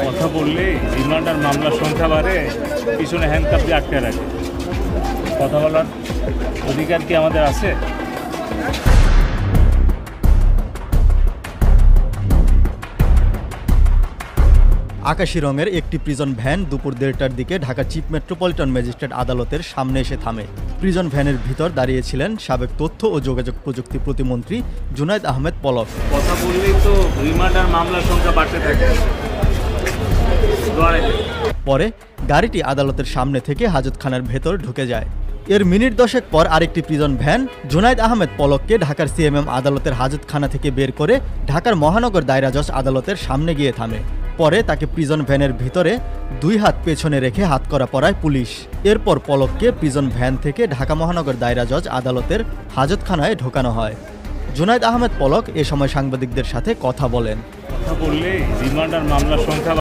কথা বললে রিমান্ড আর মামলার সংখ্যা বাড়ে, পিছনে হ্যান্ডকাপ দিয়ে আটকে রাখে। কথা বলার অধিকার কি আমাদের আছে? আকাশি রঙের একটি প্রিজন ভ্যান দুপুর 1:30টার দিকে ঢাকা চিফ মেট্রোপলিটন ম্যাজিস্ট্রেট আদালতের সামনে এসে থামে। প্রিজন ভ্যানের ভিতর দাঁড়িয়েছিলেন সাবেক তথ্য ও যোগাযোগ প্রযুক্তি প্রতিমন্ত্রী জুনায়েদ আহমেদ পলক। কথা বললেই তো রিমান্ড আর মামলার সংখ্যা বাড়তে থাকে। পরে গাড়িটি আদালতের সামনে থেকে হাজতখানার ভেতর ঢুকে যায়। এর মিনিট 10 পর আরেকটি প্রিজন ভ্যান জুনায়েদ আহমেদ পলককে ঢাকার সিএমএম আদালতের হাজতখানা থেকে বের করে ঢাকার মহানগর দায়রা জজ আদালতের সামনে গিয়ে থামে। পরে তাকে প্রিজন ভ্যানের ভিতরে 2 হাত পেছনে রেখে হাতকড়া পরায় পুলিশ। এরপর পলককে প্রিজন ভ্যান থেকে ঢাকা মহানগর দায়রা জজ আদালতের হাজতখানায় ঢোকানো হয়। জুনায়েদ আহমেদ পলক এ সময় সাংবাদিকদের সাথে কথা বলেন। কথা বললে রিমান্ড আর মামলার সংখ্যা